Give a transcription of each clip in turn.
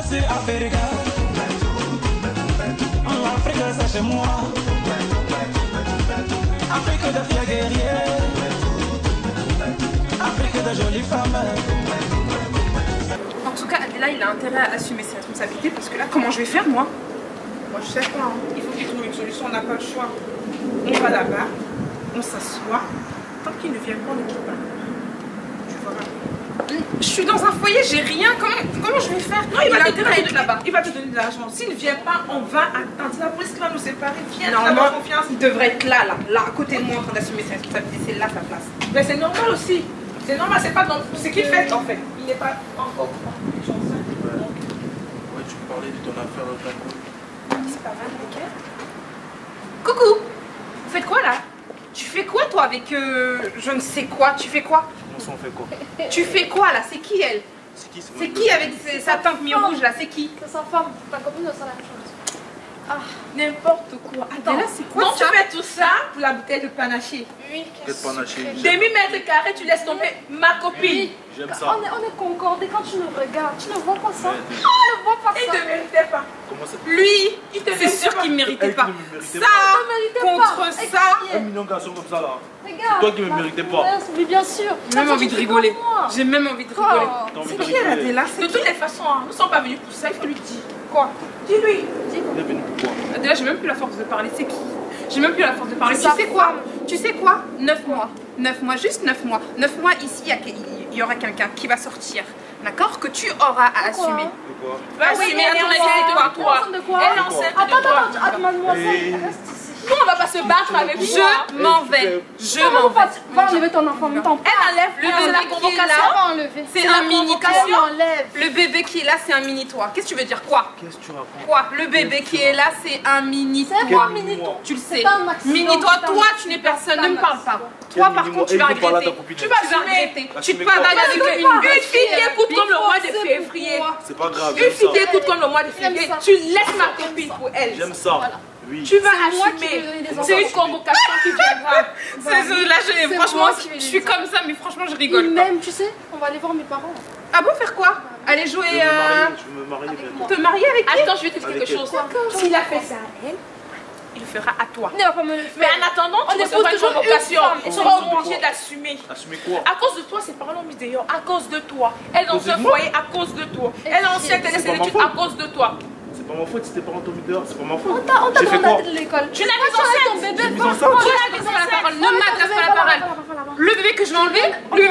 c'est Afrique. L'Afrique c'est chez moi. Afrique de fiers guerriers. Afrique de jolies femmes. En tout cas, Adela, il a intérêt à assumer ses responsabilités parce que là, comment je vais faire moi? Moi je sais pas, hein. Il faut qu'il trouve une solution, on n'a pas le choix. On va là-bas, on s'assoit. Tant qu'il ne vient pas, on ne quitte pas. Tu verras. Je suis dans un foyer, j'ai rien. Comment je vais faire? Non, il va te intérêt à être là-bas. Il va te donner de l'argent. S'il ne vient pas, on va attendre. La police qui va nous séparer. Viens, Normalement, confiance. il devrait être là, à côté de moi, en train d'assumer ses responsabilités. C'est là sa place. Mais c'est normal aussi. C'est normal, c'est pas dans ce qu'il fait en fait. Il n'est pas encore. Ouais, tu me parlais de ton affaire au Cameroun. C'est pas mal, ok. Coucou. Vous faites quoi là? Tu fais quoi toi avec je ne sais quoi? Tu fais quoi? On s'en fait quoi? Tu fais quoi là? C'est qui elle? C'est qui avec sa teinte mi-rouge là? C'est qui? C'est sa femme, ta copine de ça la même chose. Ah, N'importe quoi. Attends, là, c'est quoi donc ça? tu fais tout ça pour la bouteille de panaché. Oui, Peut-être panaché. Demi-mètre carré, tu laisses tomber ma copine. J'aime ça. On est concordés quand tu nous regardes. Tu ne vois pas ça? Ouais, Tu ne vois pas Il ça. ne méritait pas. Comment ça? lui, Il te c'est sûr qu'il ne méritait Elle pas. qui ne me méritait Ça, méritait contre pas. ça. 1 million de garçons comme ça là. Regarde. toi qui me méritais pas. Oui, bien sûr. J'ai même envie de rigoler. J'ai même envie de rigoler. T'as envie C'est de qui elle, rigoler. Adela? De toutes les façons, hein, nous ne sommes pas venus pour ça, il faut lui dire. Quoi? Dis-lui. Il est venu pourquoi? Déjà, j'ai même plus la force de parler. C'est qui? J'ai même plus la force de parler. C'est Tu sa sais quoi? femme. Tu sais quoi? 9 mois. 9 mois, juste 9 mois. 9 mois ici, il y aura quelqu'un qui va sortir. D'accord? Que tu auras à assumer. De quoi? Bah oui, mais à ton avis, c'est quoi? Enceinte de quoi? Elle est enceinte de Attends, toi. attends, mademoiselle, Et- reste ici. Nous, on va pas se battre avec vous. Je m'en vais. Je Comment m'en va vais. enlever ton enfant en même temps? Elle enlève Le c'est bébé la qui est convocation. là. On va enlever. C'est un mini toi. Elle enlève. Le bébé qui est là, c'est un mini toi. Qu'est-ce que tu veux dire? Quoi? Qu'est-ce que tu racontes? Quoi? Le bébé qui est là, c'est un mini C'est toi. pas mini toi. Tu le sais. C'est pas un accident, Mini toi, c'est un toi, accident. tu n'es personne. Ne C'est me un parle pas. accident. Toi, par Quel contre, tu vas mini-moi? Et il faut parler à ta regretter. copine. Tu vas Assumer. regretter. Tu te Assumer pavanes quoi? avec Assumer une quoi? bûche. Une fille qui écoute comme le mois de forcer février. pourquoi? C'est pas grave, Une j'aime fille qui ça. écoute comme le mois de J'aime février. ça. Tu laisses ma copine pour elle. J'aime ça. Voilà. Oui. Tu vas C'est moi qui vais assumer. donner des C'est une enfants. convocation qui viendra. Là, C'est franchement, moi qui vais je les suis dire. comme ça, mais franchement, je Il rigole. m'aime, tu sais. On va aller voir mes parents. Ah bon, faire quoi? Aller Je jouer. veux me marier, je veux me marier bientôt. Te marier avec qui? Attends, je vais te dire Avec quelque elle. chose. D'accord. S'il a fait ça à elle, il le fera à toi. Ne va pas me le Mais faire. en attendant, tu On recevras épouse une toujours une convocation. femme. Ils On seront épouse obligés quoi? d'assumer. Assumer quoi? À cause de toi, ses parents l'ont mis dehors. À cause de toi. Elle est dans cause de ce moi? foyer à cause de toi. Elle est ancienne, elle est C'est pas ma études à faute. cause de toi. C'est pas ma faute si tes parents t'ont mis dehors, c'est pas ma faute. On t'a J'ai fait quoi? demandé de l'école. Tu n'as pas ton enceinte. bébé. J'ai mis enceinte. Tu m'adresses pas la parole, ne m'adresse pas la parole. Le bébé que je vais enlever, le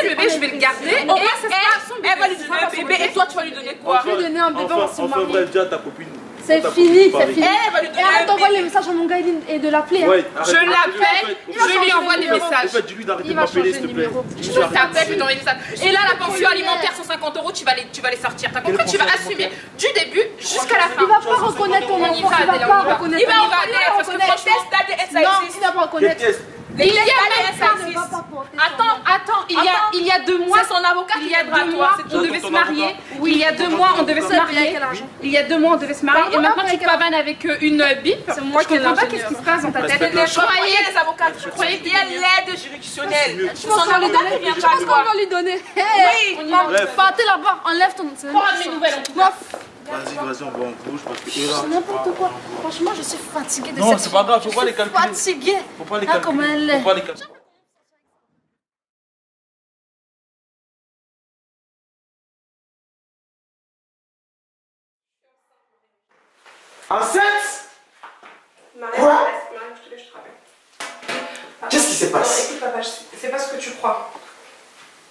bébé, je vais le garder. Au Et moins, ce sera son bébé. elle va lui donner un bébé et toi, tu vas lui donner quoi? Je vais donner un bébé, on va se Enfin, marier. bref, dis à ta copine. C'est Ta fini, copine c'est fini. Elle va lui Et donner arrête un d'envoyer bébé. les messages à mon gars et de l'appeler. hein. Ouais, Je arrête. l'appelle, je lui envoie des Au messages. fait, dis-lui d'arrêter Il de va m'appeler, changer s'il de te plaît. numéro. Dis-lui Je d'arrêter. t'appelle, je lui envoie des messages. Et là, la pension alimentaire, 150 €, tu vas les sortir. T'as compris? Tu vas assumer du début jusqu'à la fin. Il va pas reconnaître ton On y enfant. va, Il va Adèle, pas on y va. reconnaître. Il va ton y va, enfant. Adèle, parce que Les franchement, tests d'ADN, ça Non, existe. il va pas Quel reconnaître. test? il y a Ça ça ne va existe. pas porter. Attends, il y a 2 mois, C'est son avocat il qui y a viendra à 2 toi. mois, c'est on tout. devait se ton marier. avocat. Oui, il y a 2 mois, on devait se marier. Il y a 2 mois, on devait se marier. Et Pardon, maintenant, tu avec te pavanes avec une bip. C'est moi Je qui ai comprends pas l'ingénieur. qu'est-ce qui se passe dans ta tête. Respecte-la. Je croyais les avocats. Je croyais qu'il y a l'aide juridictionnelle. Je C'est pense son qu'on va lui avocat donner. qui vient Je pas pense à qu'on toi. va lui donner. Oui, On y Bref. va. Partez là-bas. Enlève ton. Prends mes nouvelles en tout cas. Vas-y, on va en bouge parce que là. C'est n'importe quoi. Franchement, je suis fatiguée de Non, cette c'est pas grave, faut fille. pas Je les suis calculer. fatiguée. Faut pas les Ah, comment elle calculer. est. Faut pas les calculer. Enceinte? Quoi? Qu'est-ce qui se passe? Écoute papa, c'est pas ce que tu crois.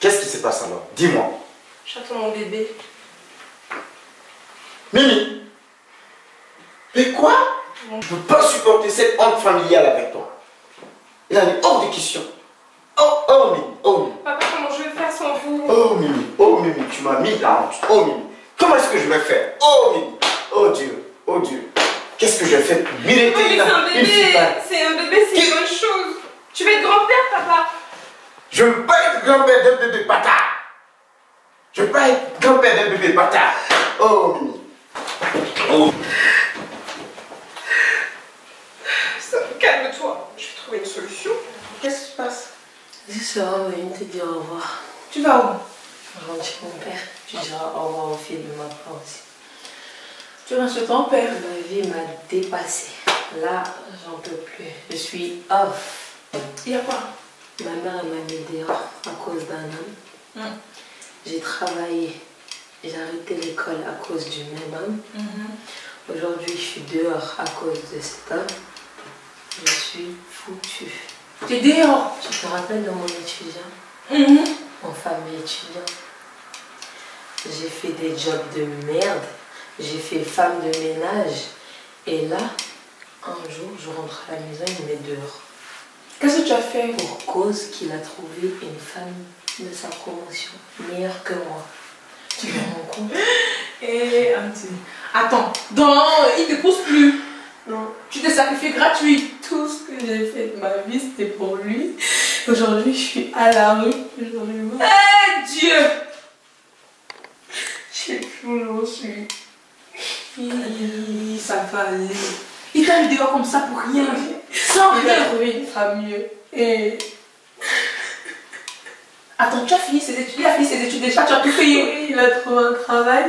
Qu'est-ce qui se passe alors? Dis-moi. J'attends mon bébé. Mimi? Mais quoi? Je ne peux pas supporter cette honte familiale avec toi. Il en est hors de question. Oh Mimi, oh Mimi. Papa, comment je vais faire sans vous? Oh Mimi, tu m'as mis la honte. Oh Mimi, comment est-ce que je vais faire? Oh Mimi, oh Dieu. Qu'est-ce que je fais pour mériter Oui, mais c'est un une fille bébé. pareille? C'est un bébé, c'est une bonne chose. Tu vas être grand-père, papa. Je ne veux pas être grand-père d'un bébé bâtard. Je ne veux pas être grand-père d'un bébé bâtard. Oh Mimi. Oh. Calme-toi, je vais trouver une solution. Qu'est-ce qui se passe? Je serai venue te dire au revoir. Tu vas où? Je rentre chez mon père. Tu diras au revoir aux filles de ma part aussi. Tu vas chez ton père. Ma vie m'a dépassée. Là, j'en peux plus. Je suis off. Il y a quoi? Ma mère m'a mis dehors à cause d'un homme. J'ai travaillé. J'ai arrêté l'école à cause du même homme. Aujourd'hui, je suis dehors à cause de cet homme. Je suis foutue. Tu es dehors? Tu te rappelles de mon étudiant? Mon fameux étudiant. J'ai fait des jobs de merde. J'ai fait femme de ménage. Et là, un jour, je rentre à la maison, il me met dehors. Qu'est-ce que tu as fait? Pour cause qu'il a trouvé une femme de sa promotion meilleure que moi. Tu me rends compte? Eh, Auntie. Attends, non, il ne te pousse plus. Non. Tu t'es sacrifié gratuit. Tout ce que j'ai fait de ma vie, c'était pour lui. Aujourd'hui, je suis à la rue. J'en ai marre. Eh, Dieu! Je sais plus où j'en suis. Ça va aller. Il t'a mis dehors comme ça pour rien. Sans Il a rien. trouvé une femme mieux. Et Attends, tu as fini ses études? Il a fini ses études déjà, tu as tout payé. oui, il a trouvé un travail.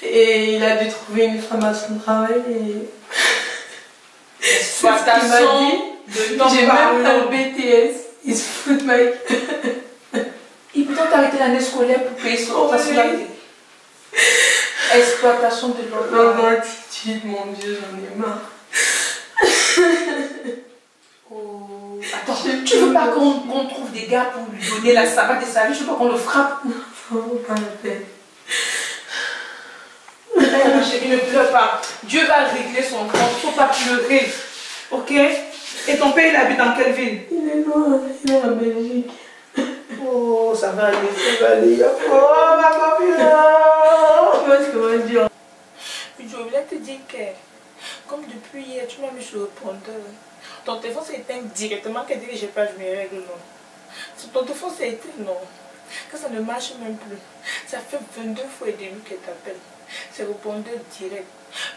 Et il a dû trouver une femme à son travail. Et c'est Sois ce ta qu'il m'a son dit. de t'en J'ai même parler. un BTS. Il se fout de ma gueule. Et pourtant, t'as arrêté l'année scolaire pour payer son ta scolarité. Exploitation de l'emploi. Attitude, mon Dieu, j'en ai marre. Oh. Attends, tu veux pas qu'on trouve des gars pour lui donner la savate de sa vie? Je veux pas qu'on le frappe. Ça vaut pas la peine. Eh, ma chérie, ne pleure pas. Dieu va régler son compte. Faut pas pleurer. Ok? Et ton père, il habite dans quelle ville? Il est loin, il est en Belgique. Oh, ça va aller, ça va aller. Oh, ma copine. Tu vois ce qu'on va dire? Je voulais te dire que, comme depuis hier, tu m'as mis sur le répondeur. Ton téléphone s'est éteint directement, qu'elle dit que j'ai pas vu mes règles, non. Ton téléphone s'est éteint, non. Que ça ne marche même plus. Ça fait 22 fois et demi qu'elle t'appelle. C'est répondeur direct.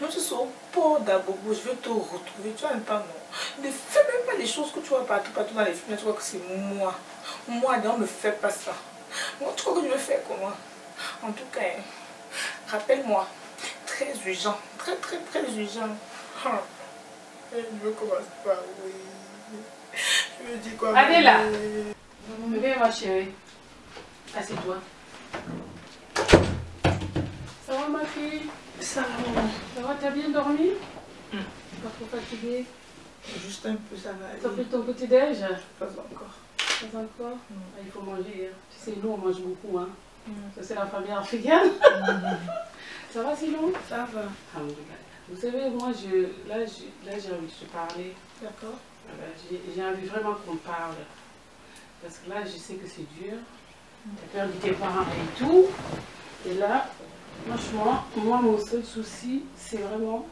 Même si c'est au port d'Abobo, je vais te retrouver. Tu n'entends, non. Ne fais même pas les choses que tu vois partout dans les films. Tu vois que c'est moi. Moi, non, ne fais pas ça. Moi, tu crois que je vais faire comment? En tout cas, rappelle-moi. Très urgent. Très, très, très urgent. Je veux commencer par oui. Je me dis quoi? Adela. Oui. Viens, ma chérie. Assieds-toi. Ça va, ma fille? Ça va. Ça va, t'as bien dormi? Pas trop fatiguée? Juste un peu, ça va aller. T'as pris ton petit-déj? Pas encore. Pas encore? Ah, il faut manger. Hein. Tu sais, nous, on mange beaucoup. Hein. Ça, c'est la famille africaine. Ça va sinon? Ça va. Ah, vous savez, moi, là, j'ai envie de te parler. D'accord. J'ai envie vraiment qu'on parle. Parce que là, je sais que c'est dur. Tu as perdu tes parents et tout. Et là, franchement, moi, mon seul souci, c'est vraiment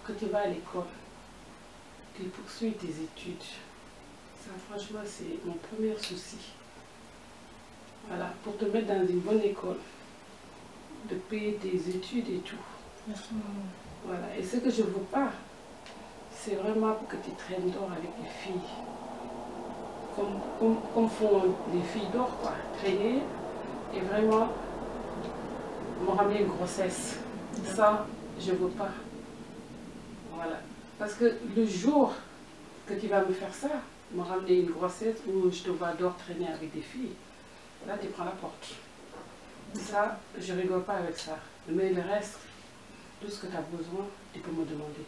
que tu vas à l'école. Que tu poursuives tes études. Ça, franchement, c'est mon premier souci. Voilà, pour te mettre dans une bonne école. De payer tes études et tout. Merci, maman. Voilà, et ce que je ne veux pas, c'est vraiment pour que tu traînes d'or avec les filles. Comme font les filles d'or, quoi. Traîner et vraiment me ramener une grossesse. Ça, je ne veux pas. Voilà. Parce que le jour que tu vas me faire ça, me ramener une grossesse où je te vois d'or traîner avec des filles, là, tu prends la porte. Ça, je ne rigole pas avec ça. Mais le reste, tout ce que tu as besoin, tu peux me demander.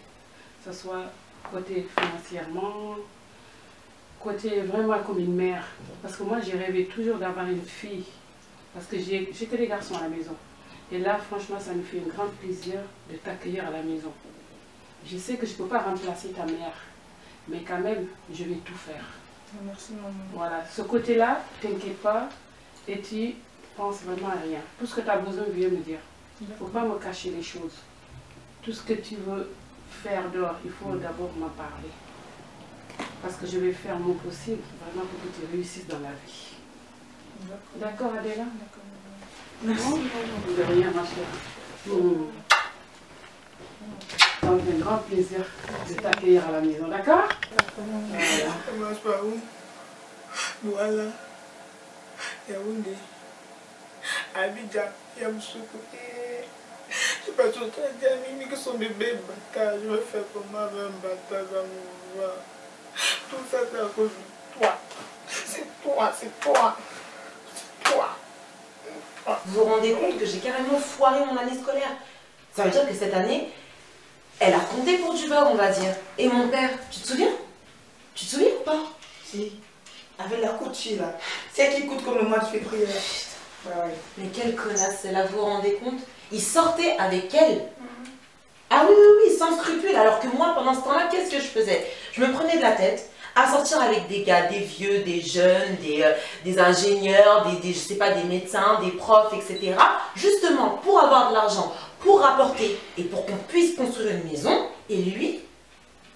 Que ce soit côté financièrement, côté vraiment comme une mère. Parce que moi, j'ai rêvé toujours d'avoir une fille. Parce que j'ai que des garçons à la maison. Et là, franchement, ça me fait un grand plaisir de t'accueillir à la maison. Je sais que je ne peux pas remplacer ta mère. Mais quand même, je vais tout faire. Merci, maman. Voilà, ce côté-là, t'inquiète pas. Et tu penses vraiment à rien. Tout ce que tu as besoin, viens me dire. Il ne faut pas me cacher les choses. Tout ce que tu veux faire dehors, il faut d'abord m'en parler. Parce que je vais faire mon possible, vraiment pour que tu réussisses dans la vie. D'accord, Adela? D'accord. Merci, maman. De rien, ma chère. Ça me fait un grand plaisir de t'accueillir à la maison, d'accord? Voilà. Ça marche pas où? Voilà. Yaoundé. Abidjan, Yamoussoukou. Parce que quand elle dit à Mimi que son bébé est bâtard, je vais faire comment avec un bâtard dans mon ventre. Tout ça c'est à cause de toi. C'est toi, c'est toi. C'est toi. Vous vous rendez compte que j'ai carrément foiré mon année scolaire? Ça veut dire que cette année, elle a compté pour du beurre, on va dire. Et mon père, tu te souviens? Tu te souviens ou pas? Si. Avec la coutille là. C'est elle qui coûte comme le mois de février. Ouais, ouais. Mais quelle connasse, celle-là, vous vous rendez compte? Il sortait avec elle. Ah oui, oui, oui, sans scrupule. Alors que moi, pendant ce temps-là, qu'est-ce que je faisais? Je me prenais de la tête à sortir avec des gars, des vieux, des jeunes, des ingénieurs, je sais pas, des médecins, des profs, etc. Justement, pour avoir de l'argent, pour rapporter et pour qu'on puisse construire une maison. Et lui,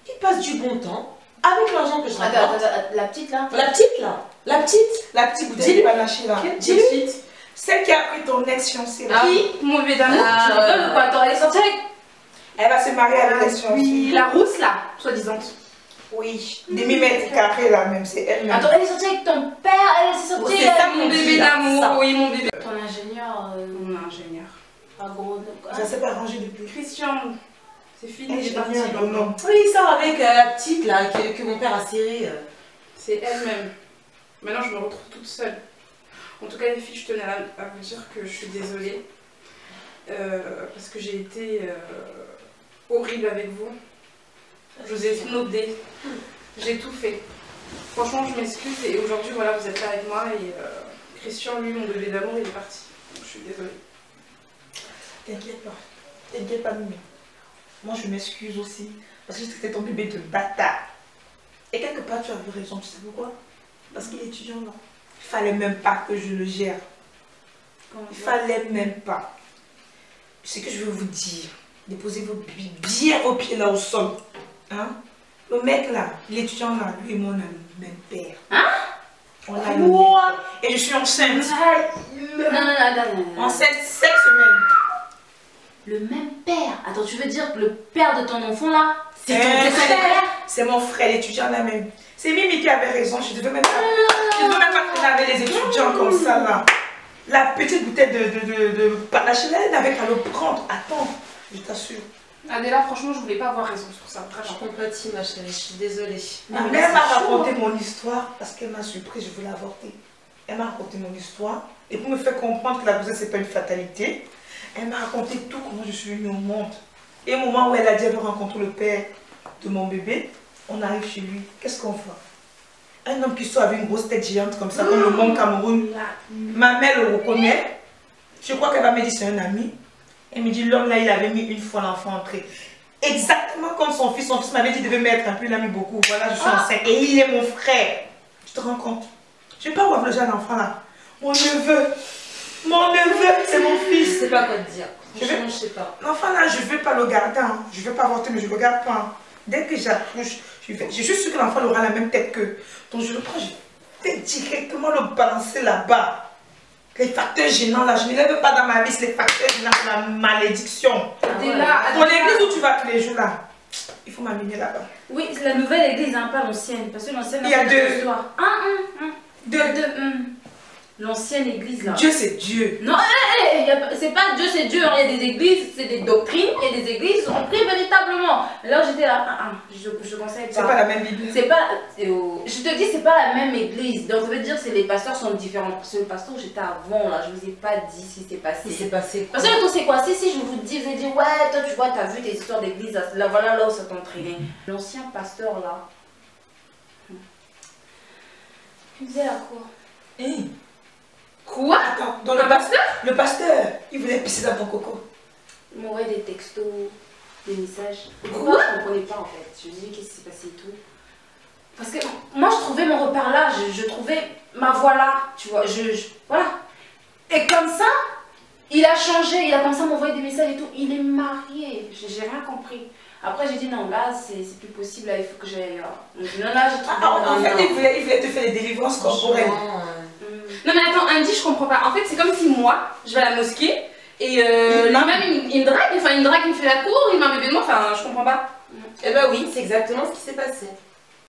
il passe du bon temps avec l'argent que je rapporte. La petite là. La petite là, la petite bouteille de panaché là. Dis-lui. Celle qui a pris ton ex-fiancée là. Qui? Mauvais d'amour. Tu rigoles ou quoi? Attends, elle est sortie avec. Elle va se marier avec l'ex-fiancée. Oui, la rousse là, soi-disant. Oui, demi-mètre carré là même, c'est elle-même. Attends, elle est sortie avec ton père, elle est sortie C'est ça, mon mon bébé dit, là, d'amour. ça. Oui, mon bébé. Ton ingénieur. Mon ingénieur. À gros. Ça s'est pas arrangé depuis. Christian, c'est fini, Elle j'ai est parti. partie un non. Oui, il sort avec la petite là, que mon père a serrée. C'est elle-même. Maintenant, je me retrouve toute seule. En tout cas, les filles, je tenais à vous dire que je suis désolée. Parce que j'ai été horrible avec vous. Je vous ai snobé. J'ai tout fait. Franchement, je m'excuse. Et aujourd'hui, voilà, vous êtes là avec moi. Et Christian, lui, mon bébé d'amour, il est parti. Donc, je suis désolée. T'inquiète pas. T'inquiète pas, Mimi. Moi, je m'excuse aussi. Parce que c'était ton bébé de bâtard. Et quelque part, tu avais raison. Tu sais pourquoi? Parce qu'il est étudiant, non? Il fallait même pas que je le gère. Il fallait même pas. Ce que je veux vous dire, déposez bien vos pieds là au sol. Hein? Le mec là, l'étudiant là, lui et moi, on a le même père. Hein? On a le même père. Et je suis enceinte. Non. Enceinte 7 semaines. Le même père. Attends, tu veux dire que le père de ton enfant là, c'est ton Eh, frère? C'est mon frère, l'étudiant là même. C'est Mimi qui avait raison. Je ne devais même pas traîner avec les étudiants comme ça là. La petite bouteille de panache, elle n'avait qu'à le prendre. Attends, je t'assure. Adéla, franchement, je voulais pas avoir raison sur ça. Je compatis, ma chérie, je suis désolée. Ma mère m'a raconté mon histoire parce qu'elle m'a surpris, je voulais avorter. Elle m'a raconté mon histoire et pour me faire comprendre que la grossesse c'est pas une fatalité, elle m'a raconté tout comment je suis venue au monde. Et au moment où elle a dit qu'elle veut rencontrer le père de mon bébé, on arrive chez lui. Qu'est-ce qu'on voit? Un homme qui sort avec une grosse tête géante comme ça, comme le Mont Cameroun. Ma mère le reconnaît. Je crois qu'elle va me dire c'est un ami. Elle me dit l'homme là il avait mis une fois l'enfant entré. Exactement comme son fils. Son fils m'avait dit qu'il devait mettre un peu, il a mis beaucoup. Voilà, je suis enceinte. Et il est mon frère. Tu te rends compte? Je ne vais pas voir le jeune enfant là. Mon neveu. Mon neveu, c'est mon fils. Je sais pas quoi te dire. Franchement, je sais pas. L'enfant là, je ne veux pas le garder. Hein. Je ne veux pas avorter, mais je ne le garde pas. Hein. Dès que j'accouche, je suis sûre que l'enfant aura la même tête que. Donc je le prends, je vais directement le balancer là-bas. Les facteurs gênants là, je ne les veux pas dans ma vie, c'est les facteurs gênants, c'est la malédiction. Adéla, Pour l'église où tu vas tous les jours là, il faut m'amener là-bas. Oui, c'est la nouvelle église, hein, pas l'ancienne. Parce que l'ancienne, Il y a deux. Deux. L'ancienne église là. Dieu c'est Dieu. Non, c'est pas Dieu, c'est Dieu. Il y a des églises, c'est des doctrines, et des églises ont pris véritablement. Alors j'étais là, je conseille pas. C'est pas la même Bible. C'est pas, je te dis, c'est pas la même église. Donc ça veut dire que les pasteurs sont différents. Parce que le pasteur où j'étais avant là, je vous ai pas dit ce qui s'est passé. Il s'est passé quoi? Parce que le truc c'est quoi? Si je vous dis, vous allez dire, ouais, toi tu vois, t'as vu tes histoires d'église, là voilà là où ça t'entraînait. L'ancien pasteur là, il faisait la cour. Hey. Quoi? Attends, dans le pasteur, il voulait pisser dans ton coco. Il m'envoyait des textos, des messages. Quoi? Je ne comprenais pas en fait. Je me disais qu'est-ce qui s'est passé et tout. Parce que moi je trouvais mon repère là, je trouvais ma voix là, tu vois, voilà. Et comme ça, il a changé, il a commencé à m'envoyer des messages et tout. Il est marié, j'ai rien compris. Après j'ai dit non, là c'est plus possible, là il faut que j'aille. Non, là j'ai trouvé. En fait, il voulait te faire des délivrances corporelles. Non mais attends, Andy, je comprends pas. En fait, c'est comme si moi, je vais à la mosquée et lui-même il me drague, il me fait la cour, il m'a un bébé de moi, enfin je comprends pas. Eh ben oui, c'est exactement ce qui s'est passé.